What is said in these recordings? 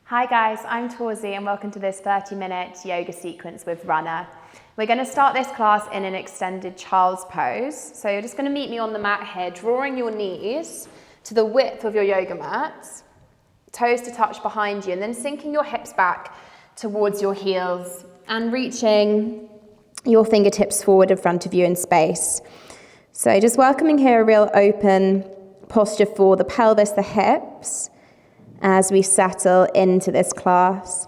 Hi guys, I'm Torzi and welcome to this 30-minute yoga sequence with Runna. We're going to start this class in an extended child's pose. So you're just going to meet me on the mat here, drawing your knees to the width of your yoga mat, toes to touch behind you, and then sinking your hips back towards your heels and reaching your fingertips forward in front of you in space. So just welcoming here a real open posture for the pelvis, the hips, as we settle into this class.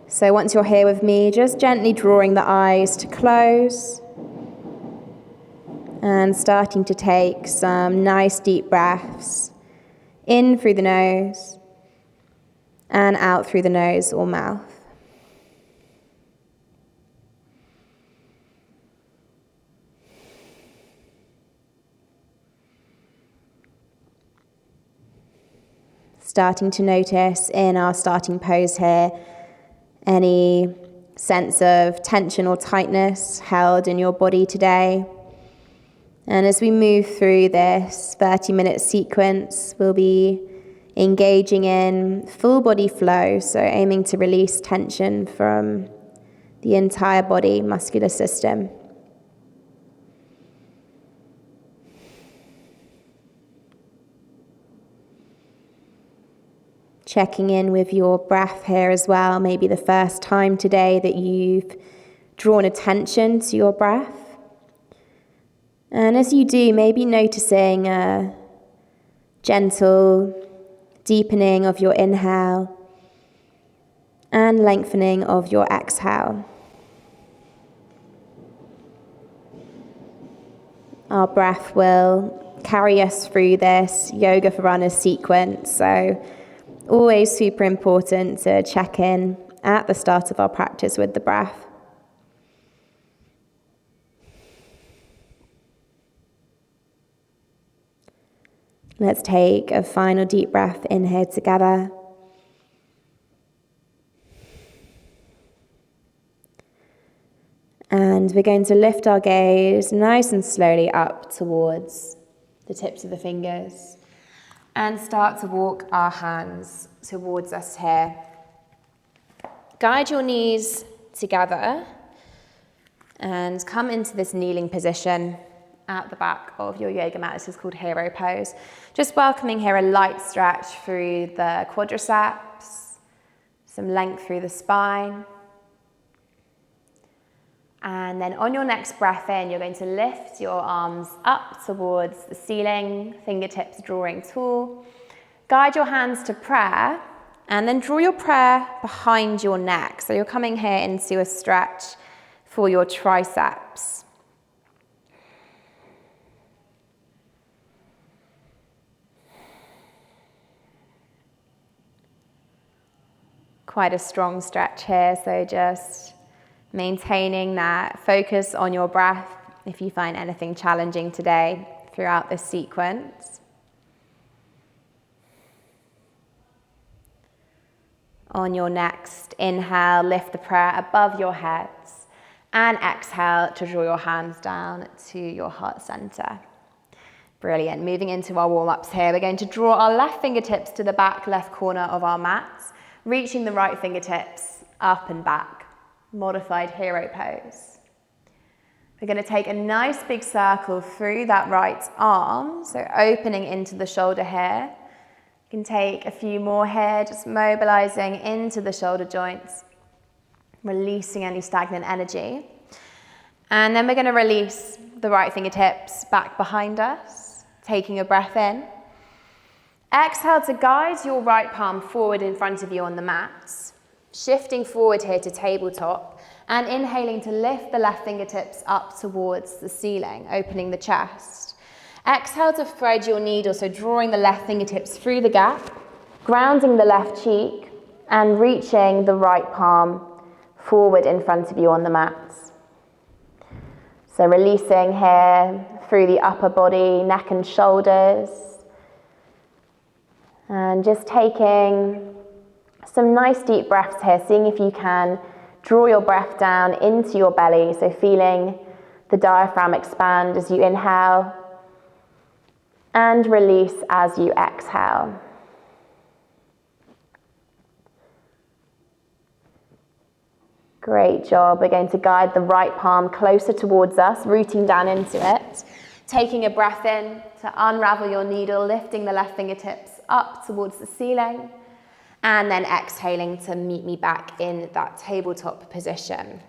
So once you're here with me, just gently drawing the eyes to close and starting to take some nice deep breaths in through the nose and out through the nose or mouth. Starting to notice in our starting pose here any sense of tension or tightness held in your body today. And as we move through this 30-minute sequence, we'll be engaging in full body flow, so aiming to release tension from the entire body, muscular system. Checking in with your breath here as well, maybe the first time today that you've drawn attention to your breath. And as you do, maybe noticing a gentle deepening of your inhale and lengthening of your exhale. Our breath will carry us through this Yoga for Runners sequence, so always super important to check in at the start of our practice with the breath. Let's take a final deep breath in here together. And we're going to lift our gaze nice and slowly up towards the tips of the fingers and start to walk our hands towards us here. Guide your knees together and come into this kneeling position at the back of your yoga mat. This is called hero pose. Just welcoming here a light stretch through the quadriceps, some length through the spine. And then on your next breath in, you're going to lift your arms up towards the ceiling, fingertips drawing tall. Guide your hands to prayer, and then draw your prayer behind your neck. So you're coming here into a stretch for your triceps. Quite a strong stretch here, so just maintaining that focus on your breath if you find anything challenging today throughout this sequence. On your next inhale, lift the prayer above your heads, and exhale to draw your hands down to your heart center. Brilliant. Moving into our warm-ups here, we're going to draw our left fingertips to the back left corner of our mats, reaching the right fingertips up and back. Modified hero pose. We're going to take a nice big circle through that right arm, so opening into the shoulder here. You can take a few more here, just mobilizing into the shoulder joints, releasing any stagnant energy. And then we're going to release the right fingertips back behind us, taking a breath in. Exhale to guide your right palm forward in front of you on the mat. Shifting forward here to tabletop and inhaling to lift the left fingertips up towards the ceiling, opening the chest. Exhale to thread your needle, so drawing the left fingertips through the gap, grounding the left cheek and reaching the right palm forward in front of you on the mat. So releasing here through the upper body, neck and shoulders. And just taking some nice deep breaths here, seeing if you can draw your breath down into your belly, so feeling the diaphragm expand as you inhale and release as you exhale. Great job. We're going to guide the right palm closer towards us, rooting down into it. Taking a breath in to unravel your needle, lifting the left fingertips up towards the ceiling, and then exhaling to meet me back in that tabletop position.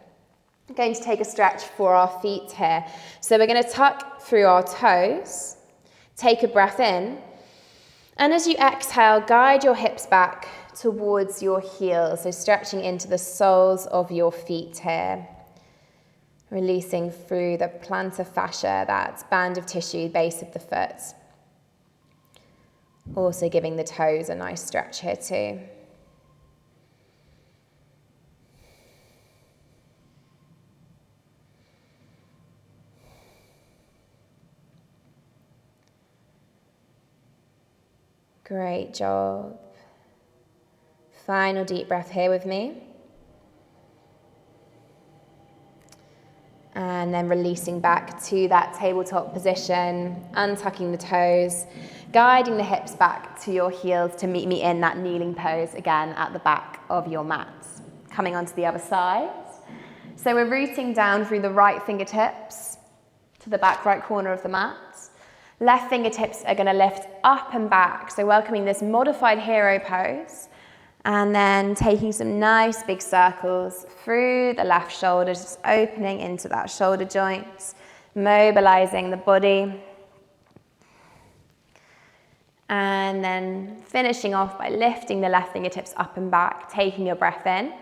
I'm going to take a stretch for our feet here. So we're going to tuck through our toes, take a breath in, and as you exhale, guide your hips back towards your heels, so stretching into the soles of your feet here. Releasing through the plantar fascia, that band of tissue, base of the foot. Also giving the toes a nice stretch here too. Great job. Final deep breath here with me. And then releasing back to that tabletop position, untucking the toes, guiding the hips back to your heels to meet me in that kneeling pose again at the back of your mat. Coming onto the other side. So we're rooting down through the right fingertips to the back right corner of the mat. Left fingertips are going to lift up and back, so welcoming this modified hero pose. And then taking some nice big circles through the left shoulder, just opening into that shoulder joint, mobilizing the body. And then finishing off by lifting the left fingertips up and back, taking your breath in.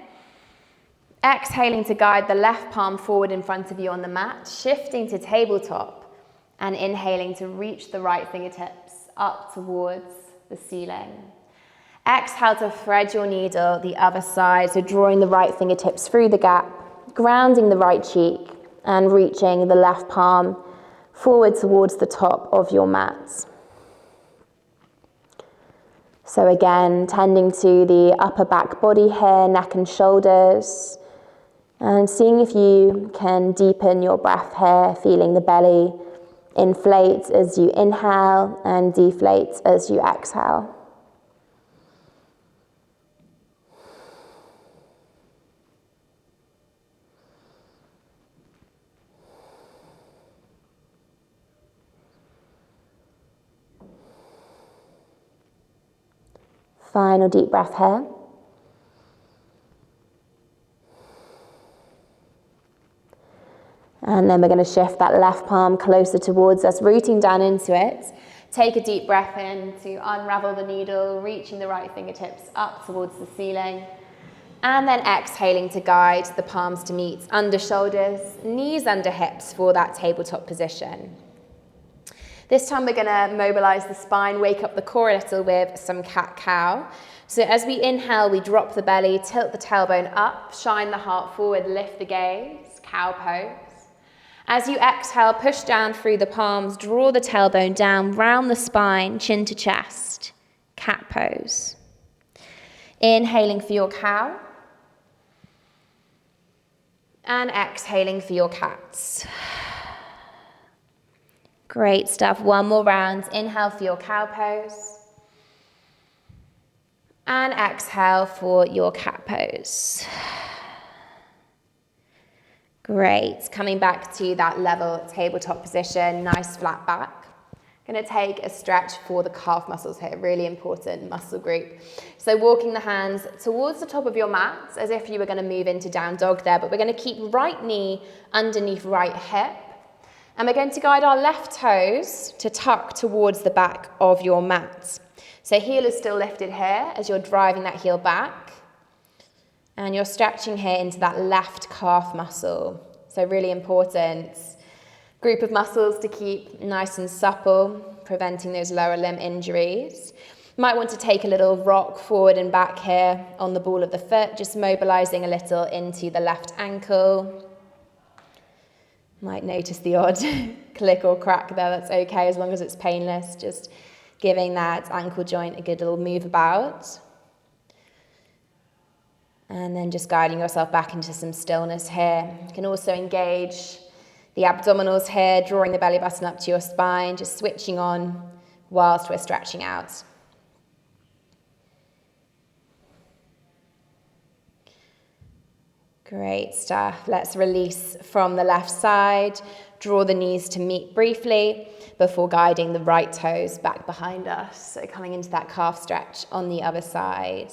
Exhaling to guide the left palm forward in front of you on the mat, shifting to tabletop, and inhaling to reach the right fingertips up towards the ceiling. Exhale to thread your needle the other side, so drawing the right fingertips through the gap, grounding the right cheek, and reaching the left palm forward towards the top of your mat. So again, tending to the upper back body here, neck and shoulders, and seeing if you can deepen your breath here, feeling the belly inflate as you inhale and deflate as you exhale. Final deep breath here. And then we're going to shift that left palm closer towards us, rooting down into it. Take a deep breath in to unravel the needle, reaching the right fingertips up towards the ceiling. And then exhaling to guide the palms to meet under shoulders, knees under hips for that tabletop position. This time we're going to mobilize the spine, wake up the core a little with some cat-cow. So as we inhale, we drop the belly, tilt the tailbone up, shine the heart forward, lift the gaze, cow pose. As you exhale, push down through the palms, draw the tailbone down, round the spine, chin to chest, cat pose. Inhaling for your cow. And exhaling for your cats. Great stuff. One more round. Inhale for your cow pose. And exhale for your cat pose. Great. Coming back to that level tabletop position, nice flat back. Going to take a stretch for the calf muscles here, really important muscle group. So walking the hands towards the top of your mat as if you were going to move into down dog there, but we're going to keep right knee underneath right hip. And we're going to guide our left toes to tuck towards the back of your mat. So heel is still lifted here as you're driving that heel back. And you're stretching here into that left calf muscle. So really important group of muscles to keep nice and supple, preventing those lower limb injuries. You might want to take a little rock forward and back here on the ball of the foot, just mobilizing a little into the left ankle. Might notice the odd click or crack there, that's okay as long as it's painless. Just giving that ankle joint a good little move about. And then just guiding yourself back into some stillness here. You can also engage the abdominals here, drawing the belly button up to your spine, just switching on whilst we're stretching out. Great stuff. Let's release from the left side. Draw the knees to meet briefly before guiding the right toes back behind us. So coming into that calf stretch on the other side.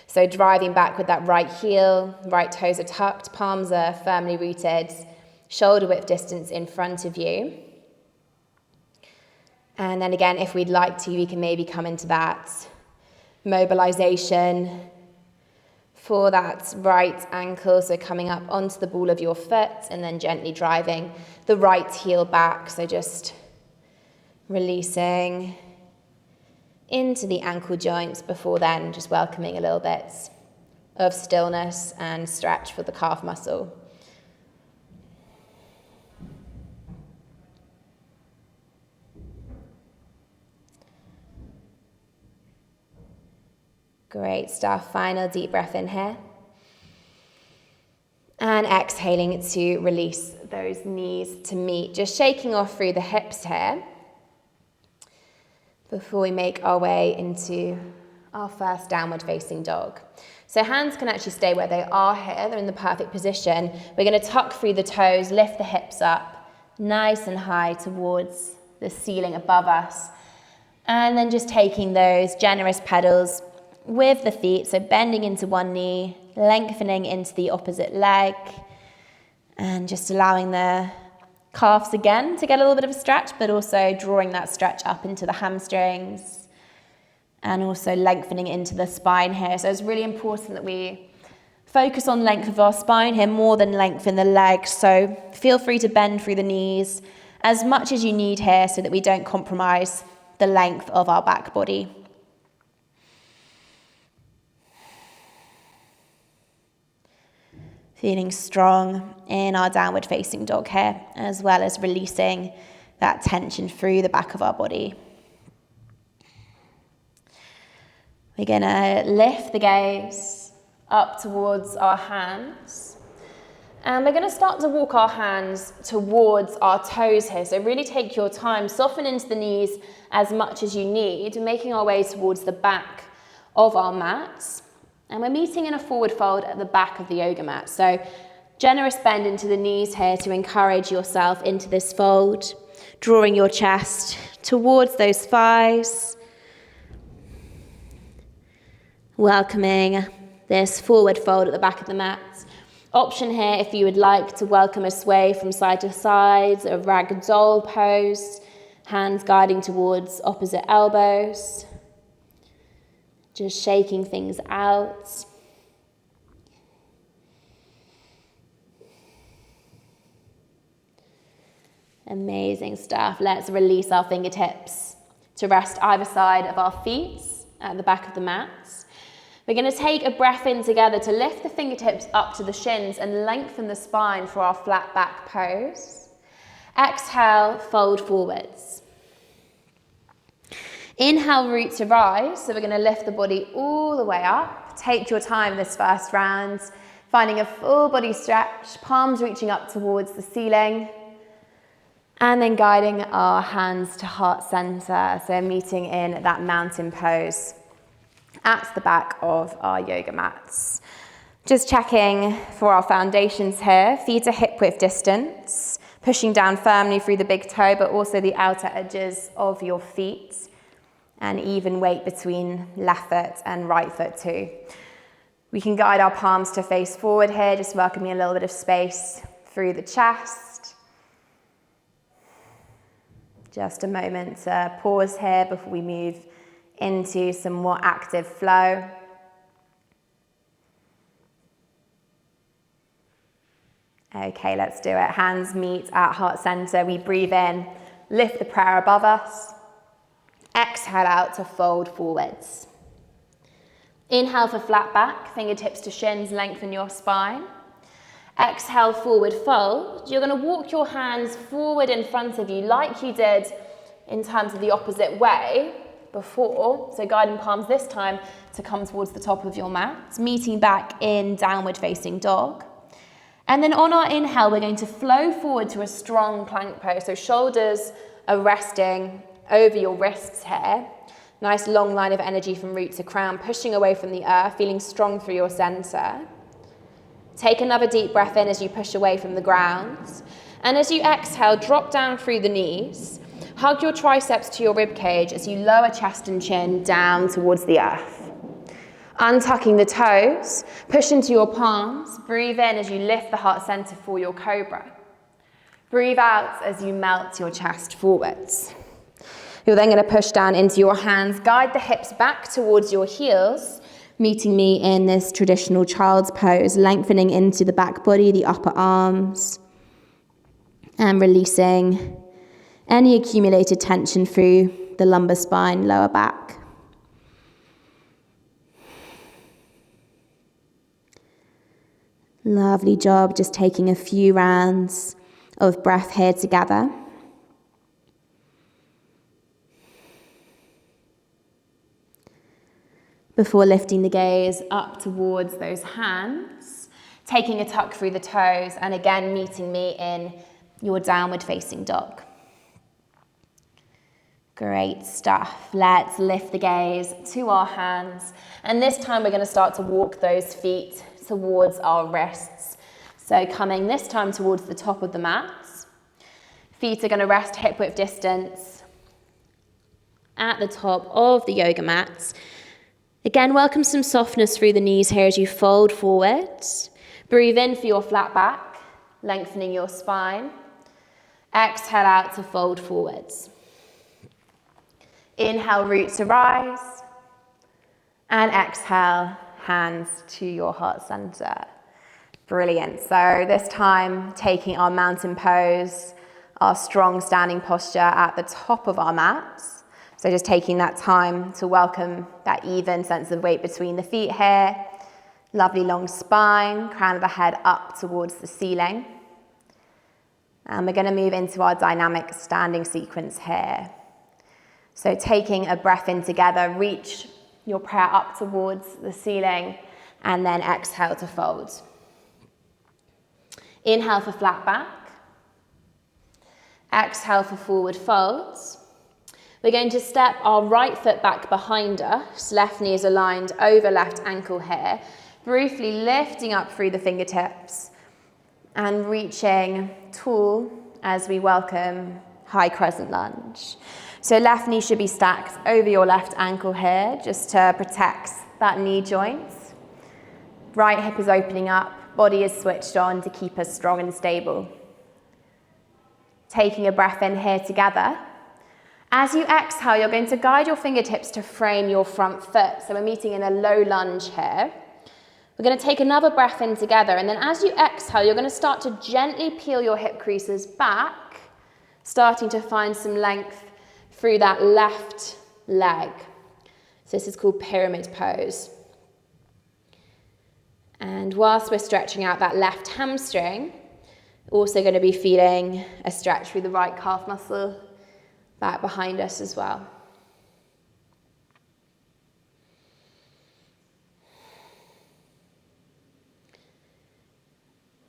So driving back with that right heel, right toes are tucked, palms are firmly rooted, shoulder width distance in front of you. And then again, if we'd like to, we can maybe come into that mobilization for that right ankle. So coming up onto the ball of your foot and then gently driving the right heel back. So just releasing into the ankle joints before then just welcoming a little bit of stillness and stretch for the calf muscle. Great stuff. Final deep breath in here. And exhaling to release those knees to meet. Just shaking off through the hips here before we make our way into our first downward facing dog. So hands can actually stay where they are here. They're in the perfect position. We're going to tuck through the toes, lift the hips up nice and high towards the ceiling above us. And then just taking those generous pedals with the feet, so bending into one knee, lengthening into the opposite leg, and just allowing the calves again to get a little bit of a stretch, but also drawing that stretch up into the hamstrings, and also lengthening into the spine here. So it's really important that we focus on length of our spine here more than length in the legs. So feel free to bend through the knees as much as you need here so that we don't compromise the length of our back body. Feeling strong in our downward facing dog here, as well as releasing that tension through the back of our body. We're going to lift the gaze up towards our hands. And we're going to start to walk our hands towards our toes here. So really take your time, soften into the knees as much as you need, making our way towards the back of our mats. And we're meeting in a forward fold at the back of the yoga mat. So generous bend into the knees here to encourage yourself into this fold, drawing your chest towards those thighs, welcoming this forward fold at the back of the mat. Option here if you would like to welcome a sway from side to side, a ragdoll pose, hands guiding towards opposite elbows. Just shaking things out. Amazing stuff. Let's release our fingertips to rest either side of our feet at the back of the mat. We're going to take a breath in together to lift the fingertips up to the shins and lengthen the spine for our flat back pose. Exhale, fold forwards. Inhale, root to rise. So we're going to lift the body all the way up. Take your time this first round, finding a full body stretch, palms reaching up towards the ceiling. And then guiding our hands to heart center. So meeting in that mountain pose at the back of our yoga mats. Just checking for our foundations here. Feet are hip width distance, pushing down firmly through the big toe, but also the outer edges of your feet. And even weight between left foot and right foot too. We can guide our palms to face forward here, just welcoming a little bit of space through the chest. Just a moment to pause here before we move into some more active flow. Okay, let's do it. Hands meet at heart center. We breathe in, lift the prayer above us. Exhale out to fold forwards. Inhale for flat back, fingertips to shins, lengthen your spine. Exhale, forward fold. You're going to walk your hands forward in front of you like you did in terms of the opposite way before. So guiding palms this time to come towards the top of your mat, meeting back in downward facing dog. And then on our inhale, we're going to flow forward to a strong plank pose. So shoulders are resting over your wrists here. Nice long line of energy from root to crown, pushing away from the earth, feeling strong through your center. Take another deep breath in as you push away from the ground. And as you exhale, drop down through the knees. Hug your triceps to your rib cage as you lower chest and chin down towards the earth. Untucking the toes, push into your palms. Breathe in as you lift the heart center for your cobra. Breathe out as you melt your chest forwards. You're then going to push down into your hands. Guide the hips back towards your heels, meeting me in this traditional child's pose, lengthening into the back body, the upper arms, and releasing any accumulated tension through the lumbar spine, lower back. Lovely job, just taking a few rounds of breath here together. Before lifting the gaze up towards those hands, taking a tuck through the toes, and again meeting me in your downward facing dog. Great stuff. Let's lift the gaze to our hands, and this time we're going to start to walk those feet towards our wrists. So coming this time towards the top of the mat. Feet are going to rest hip width distance at the top of the yoga mat. Again, welcome some softness through the knees here as you fold forward. Breathe in for your flat back, lengthening your spine. Exhale out to fold forwards. Inhale, root to rise. And exhale, hands to your heart center. Brilliant. So this time, taking our mountain pose, our strong standing posture at the top of our mats. So just taking that time to welcome that even sense of weight between the feet here. Lovely long spine, crown of the head up towards the ceiling. And we're going to move into our dynamic standing sequence here. So taking a breath in together, reach your prayer up towards the ceiling, and then exhale to fold. Inhale for flat back. Exhale for forward folds. We're going to step our right foot back behind us. Left knee is aligned over left ankle here. Briefly lifting up through the fingertips and reaching tall as we welcome high crescent lunge. So left knee should be stacked over your left ankle here just to protect that knee joint. Right hip is opening up, body is switched on to keep us strong and stable. Taking a breath in here together. As you exhale, you're going to guide your fingertips to frame your front foot. So we're meeting in a low lunge here. We're going to take another breath in together, and then as you exhale, you're going to start to gently peel your hip creases back, starting to find some length through that left leg. So this is called pyramid pose. And whilst we're stretching out that left hamstring, also going to be feeling a stretch through the right calf muscle back behind us as well.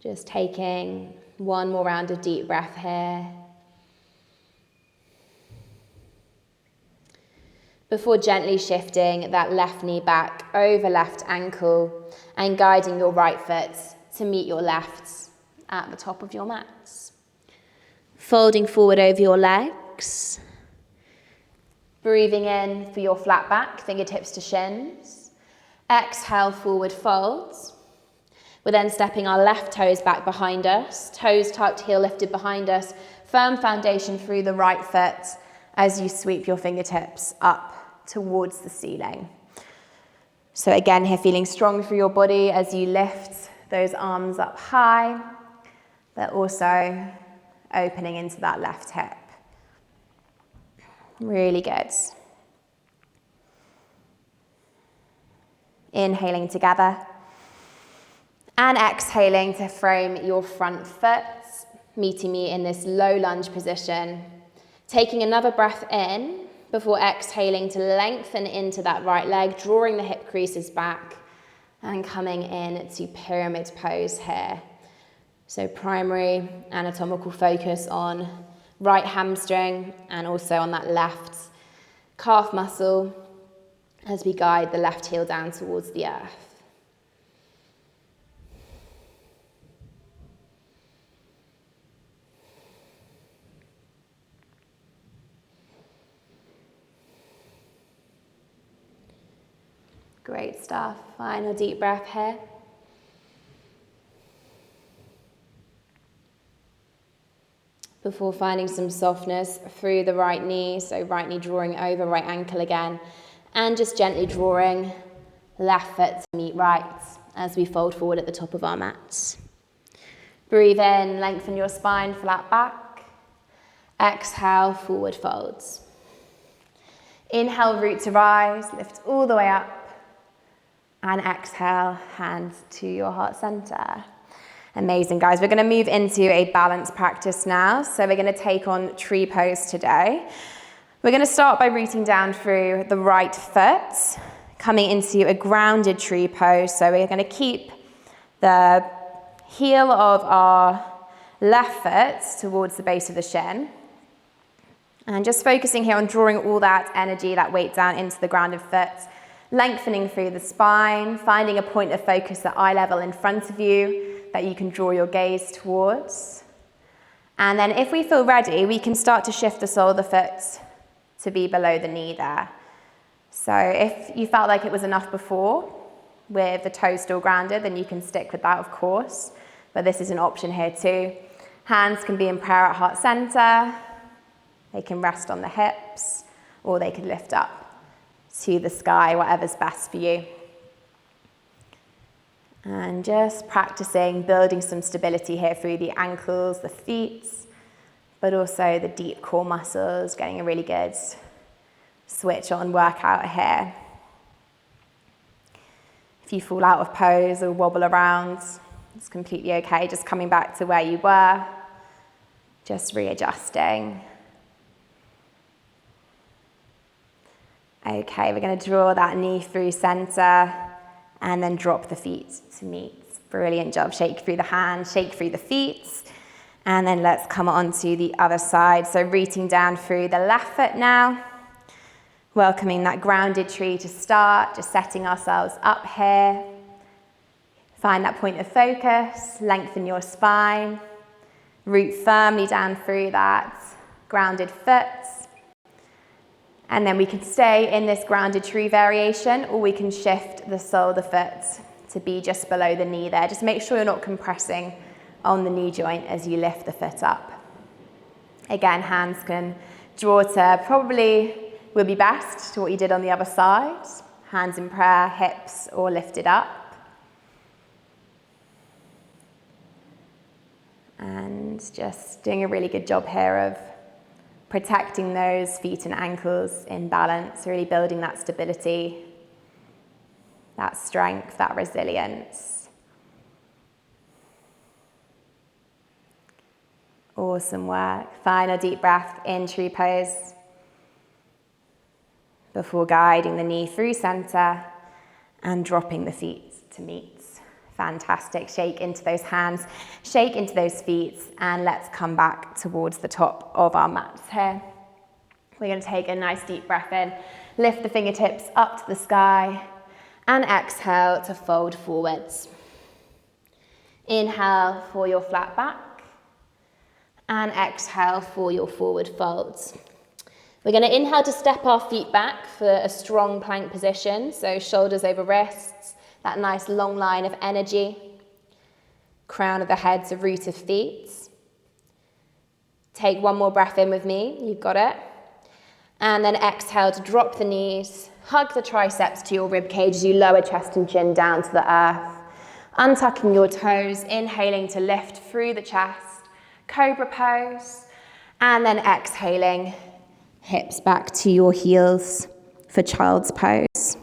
Just taking one more round of deep breath here. Before gently shifting that left knee back over left ankle and guiding your right foot to meet your left at the top of your mats. Folding forward over your legs. Breathing in for your flat back, fingertips to shins. Exhale, forward folds. We're then stepping our left toes back behind us, toes tucked, heel lifted behind us. Firm foundation through the right foot as you sweep your fingertips up towards the ceiling. So again, here feeling strong through your body as you lift those arms up high, but also opening into that left hip. Really good. Inhaling together. And exhaling to frame your front foot, meeting me in this low lunge position. Taking another breath in before exhaling to lengthen into that right leg, drawing the hip creases back and coming in to pyramid pose here. So primary anatomical focus on right hamstring and also on that left calf muscle as we guide the left heel down towards the earth. stuff. Final deep breath here. Before finding some softness through the right knee, so right knee drawing over, right ankle again, and just gently drawing left foot to meet right as we fold forward at the top of our mats. Breathe in, lengthen your spine, flat back. Exhale, forward folds. Inhale, root to rise, lift all the way up. And exhale, hands to your heart center. Amazing, guys. We're going to move into a balance practice now. So we're going to take on tree pose today. We're going to start by rooting down through the right foot, coming into a grounded tree pose. So we're going to keep the heel of our left foot towards the base of the shin. And just focusing here on drawing all that energy, that weight down into the grounded foot, lengthening through the spine, finding a point of focus at eye level in front of you that you can draw your gaze towards. And then if we feel ready, we can start to shift the sole of the foot to be below the knee there. So if you felt like it was enough before with the toe still grounded, then you can stick with that, of course. But this is an option here too. Hands can be in prayer at heart center. They can rest on the hips, or they can lift up to the sky, whatever's best for you. And just practicing building some stability here through the ankles, the feet, but also the deep core muscles, getting a really good switch on workout here. If you fall out of pose or wobble around, it's completely okay. Just coming back to where you were, just readjusting. Okay, we're going to draw that knee through center and then drop the feet to meet. Brilliant job. Shake through the hands, shake through the feet. And then let's come on to the other side. So rooting down through the left foot now. Welcoming that grounded tree to start, just setting ourselves up here. Find that point of focus, lengthen your spine. Root firmly down through that grounded foot. And then we can stay in this grounded tree variation, or we can shift the sole of the foot to be just below the knee there. Just make sure you're not compressing on the knee joint as you lift the foot up. Again, hands can draw to probably will be best to what you did on the other side. Hands in prayer, hips or lifted up. And just doing a really good job here of protecting those feet and ankles in balance, really building that stability, that strength, that resilience. Awesome work. Final deep breath in tree pose before guiding the knee through center and dropping the feet to meet. Fantastic. Shake into those hands, shake into those feet, and let's come back towards the top of our mats here. We're going to take a nice deep breath in, lift the fingertips up to the sky, and exhale to fold forwards. Inhale for your flat back, and exhale for your forward folds. We're going to inhale to step our feet back for a strong plank position, so shoulders over wrists, that nice long line of energy. Crown of the head to root of feet. Take one more breath in with me, you've got it. And then exhale to drop the knees, hug the triceps to your rib cage as you lower chest and chin down to the earth. Untucking your toes, inhaling to lift through the chest, cobra pose. And then exhaling, hips back to your heels for child's pose.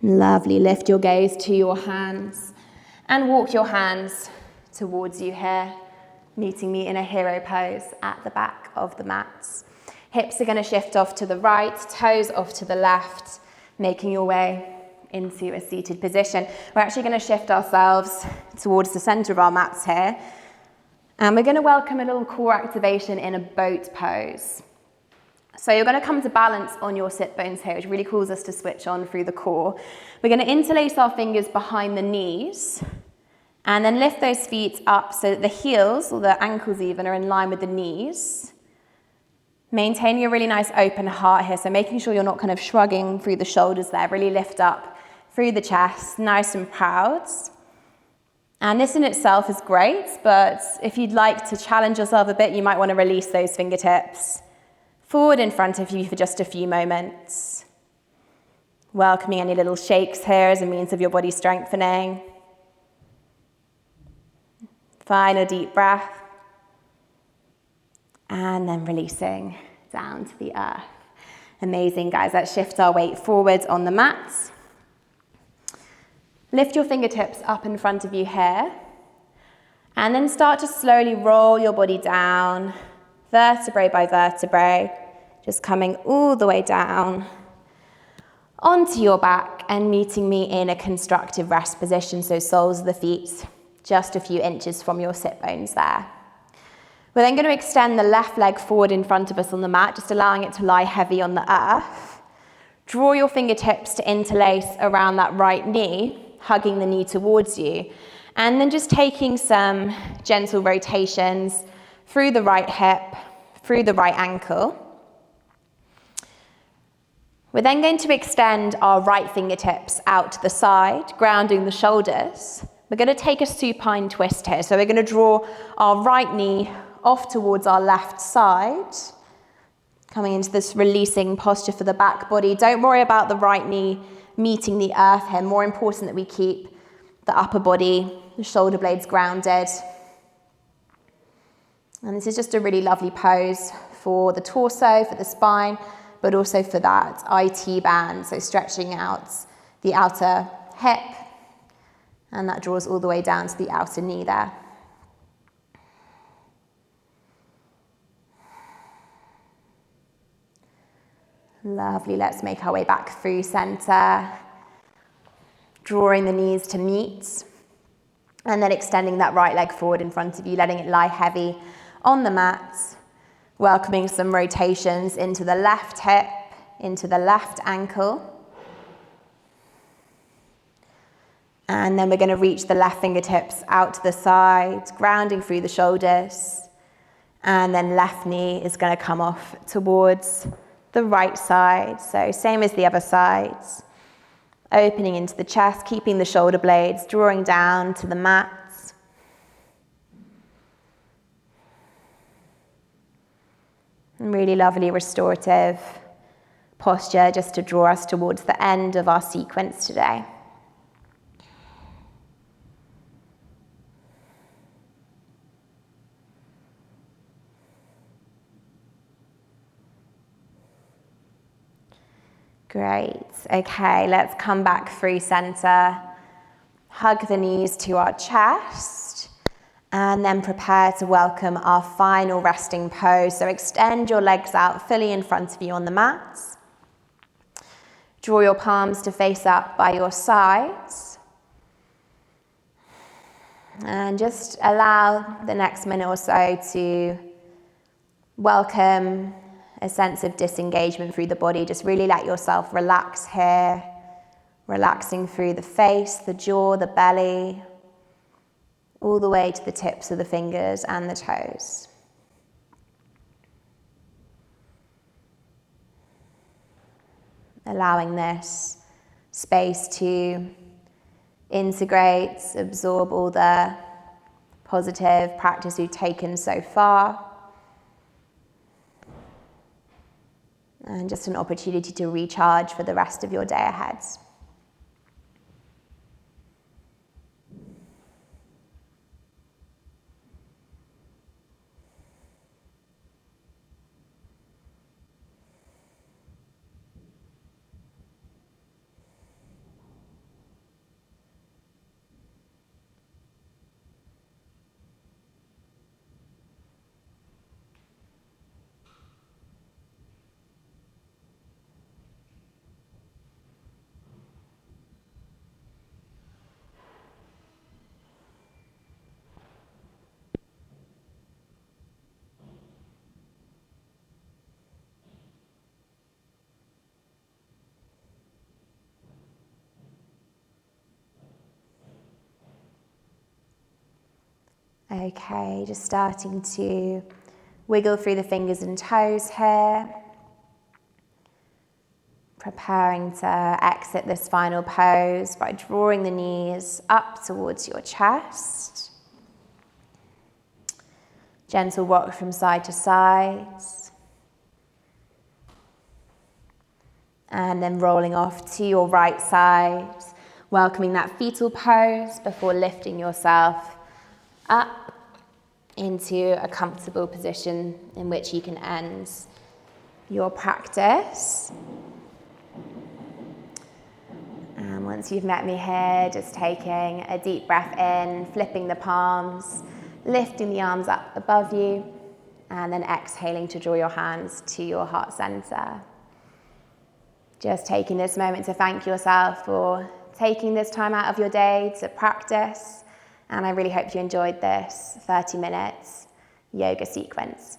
Lovely, lift your gaze to your hands and walk your hands towards you here, meeting me in a hero pose at the back of the mats. Hips are going to shift off to the right, toes off to the left, making your way into a seated position. We're actually going to shift ourselves towards the center of our mats here, and we're going to welcome a little core activation in a boat pose. So you're going to come to balance on your sit bones here, which really calls us to switch on through the core. We're going to interlace our fingers behind the knees and then lift those feet up so that the heels, or the ankles even, are in line with the knees. Maintaining a really nice open heart here, so making sure you're not kind of shrugging through the shoulders there. Really lift up through the chest, nice and proud. And this in itself is great, but if you'd like to challenge yourself a bit, you might want to release those fingertips forward in front of you for just a few moments. Welcoming any little shakes here as a means of your body strengthening. Final deep breath. And then releasing down to the earth. Amazing, guys. Let's shift our weight forward on the mat. Lift your fingertips up in front of you here. And then start to slowly roll your body down, vertebrae by vertebrae, just coming all the way down onto your back and meeting me in a constructive rest position, so soles of the feet just a few inches from your sit bones there. We're then going to extend the left leg forward in front of us on the mat, just allowing it to lie heavy on the earth. Draw your fingertips to interlace around that right knee, hugging the knee towards you. And then just taking some gentle rotations through the right hip, through the right ankle. We're then going to extend our right fingertips out to the side, grounding the shoulders. We're going to take a supine twist here. So we're going to draw our right knee off towards our left side, coming into this releasing posture for the back body. Don't worry about the right knee meeting the earth here. More important that we keep the upper body, the shoulder blades grounded. And this is just a really lovely pose for the torso, for the spine, but also for that IT band. So stretching out the outer hip, and that draws all the way down to the outer knee there. Lovely, let's make our way back through center, drawing the knees to meet, and then extending that right leg forward in front of you, letting it lie heavy on the mat, welcoming some rotations into the left hip, into the left ankle. And then we're going to reach the left fingertips out to the side, grounding through the shoulders. And then left knee is going to come off towards the right side. So same as the other sides. Opening into the chest, keeping the shoulder blades, drawing down to the mat. And really lovely restorative posture just to draw us towards the end of our sequence today. Great. Okay, let's come back through center. Hug the knees to our chest. And then prepare to welcome our final resting pose. So extend your legs out fully in front of you on the mat. Draw your palms to face up by your sides. And just allow the next minute or so to welcome a sense of disengagement through the body. Just really let yourself relax here. Relaxing through the face, the jaw, the belly, all the way to the tips of the fingers and the toes. Allowing this space to integrate, absorb all the positive practice you've taken so far. And just an opportunity to recharge for the rest of your day ahead. Okay, just starting to Wiggle through the fingers and toes here. Preparing to exit this final pose by drawing the knees up towards your chest. Gentle rock from side to side. And then rolling off to your right side, welcoming that fetal pose before lifting yourself up into a comfortable position in which you can end your practice. And once you've met me here, just taking a deep breath in, flipping the palms, lifting the arms up above you, and then exhaling to draw your hands to your heart center. Just taking this moment to thank yourself for taking this time out of your day to practice. And I really hope you enjoyed this 30 minutes yoga sequence.